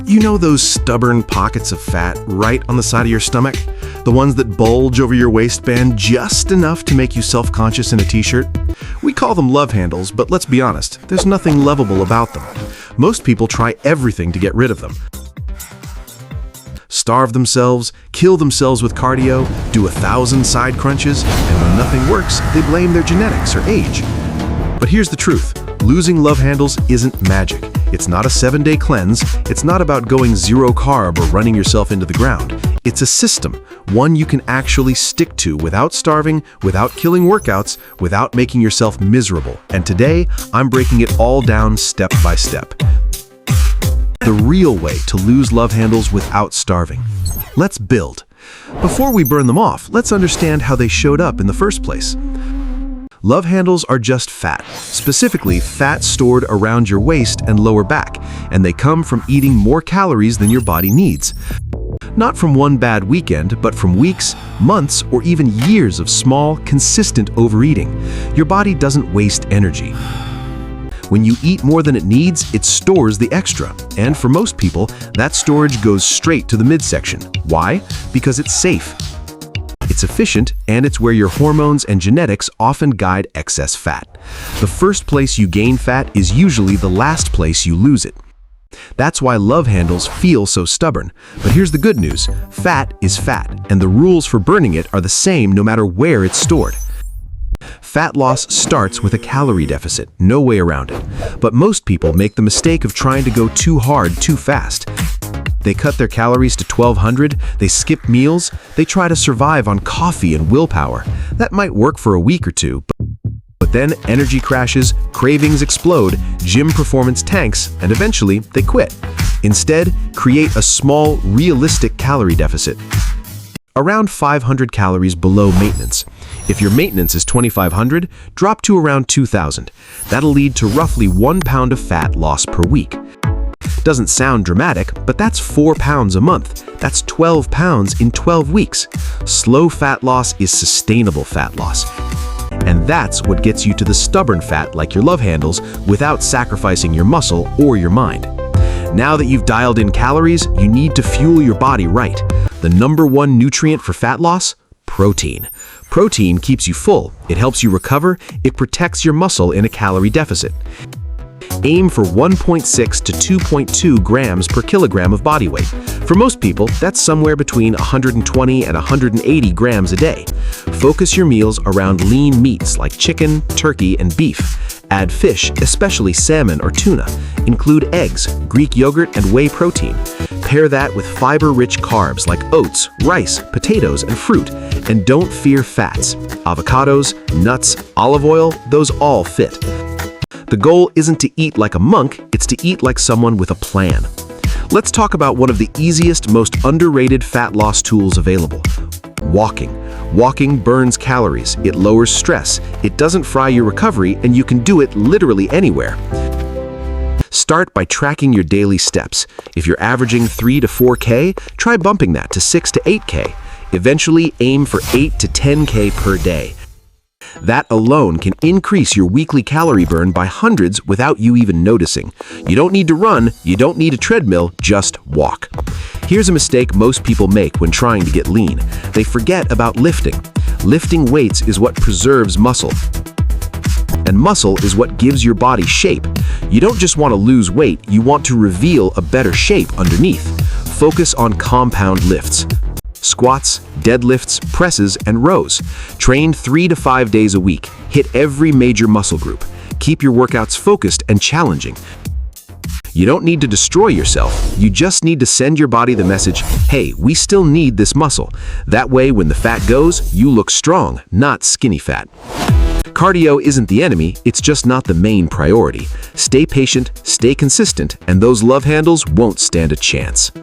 You know those stubborn pockets of fat right on the side of your stomach? The ones that bulge over your waistband just enough to make you self-conscious in a t-shirt? We call them love handles, but let's be honest, there's nothing lovable about them. Most people try everything to get rid of them. Starve themselves, kill themselves with cardio, do 1,000 side crunches, and when nothing works, they blame their genetics or age. But here's the truth. Losing love handles isn't magic. It's not a 7-day cleanse. It's not about going zero carb or running yourself into the ground. It's a system, one you can actually stick to without starving, without killing workouts, without making yourself miserable. And today, I'm breaking it all down step by step. The real way to lose love handles without starving. Let's build. Before we burn them off, let's understand how they showed up in the first place. Love handles are just fat, specifically fat stored around your waist and lower back, and they come from eating more calories than your body needs. Not from one bad weekend, but from weeks, months, or even years of small, consistent overeating. Your body doesn't waste energy. When you eat more than it needs, it stores the extra. And for most people, that storage goes straight to the midsection. Why? Because it's safe. It's efficient, and it's where your hormones and genetics often guide excess fat. The first place you gain fat is usually the last place you lose it. That's why love handles feel so stubborn. But here's the good news. Fat is fat, and the rules for burning it are the same no matter where it's stored. Fat loss starts with a calorie deficit, no way around it. But most people make the mistake of trying to go too hard too fast. They cut their calories to 1,200, they skip meals, they try to survive on coffee and willpower. That might work for a week or two, but then energy crashes, cravings explode, gym performance tanks, and eventually they quit. Instead, create a small, realistic calorie deficit. Around 500 calories below maintenance. If your maintenance is 2,500, drop to around 2,000. That'll lead to roughly 1 pound of fat loss per week. Doesn't sound dramatic, but that's 4 pounds a month. That's 12 pounds in 12 weeks. Slow fat loss is sustainable fat loss. And that's what gets you to the stubborn fat like your love handles without sacrificing your muscle or your mind. Now that you've dialed in calories, you need to fuel your body right. The #1 nutrient for fat loss? Protein. Protein keeps you full, it helps you recover, it protects your muscle in a calorie deficit. Aim for 1.6 to 2.2 grams per kilogram of body weight. For most people, that's somewhere between 120 and 180 grams a day. Focus your meals around lean meats like chicken, turkey, and beef. Add fish, especially salmon or tuna. Include eggs, Greek yogurt, and whey protein. Pair that with fiber-rich carbs like oats, rice, potatoes, and fruit. And don't fear fats. Avocados, nuts, olive oil, those all fit. The goal isn't to eat like a monk, it's to eat like someone with a plan. Let's talk about one of the easiest, most underrated fat loss tools available. Walking. Walking burns calories, it lowers stress, it doesn't fry your recovery, and you can do it literally anywhere. Start by tracking your daily steps. If you're averaging 3 to 4K, try bumping that to 6 to 8K. Eventually, aim for 8 to 10K per day. That alone can increase your weekly calorie burn by hundreds without you even noticing. You don't need to run, you don't need a treadmill, just walk. Here's a mistake most people make when trying to get lean. They forget about lifting. Lifting weights is what preserves muscle. And muscle is what gives your body shape. You don't just want to lose weight, you want to reveal a better shape underneath. Focus on compound lifts. Squats, deadlifts, presses, and rows. Train 3 to 5 days a week. Hit every major muscle group. Keep your workouts focused and challenging. You don't need to destroy yourself. You just need to send your body the message, hey, we still need this muscle. That way, when the fat goes, you look strong, not skinny fat. Cardio isn't the enemy, it's just not the main priority. Stay patient, stay consistent, and those love handles won't stand a chance.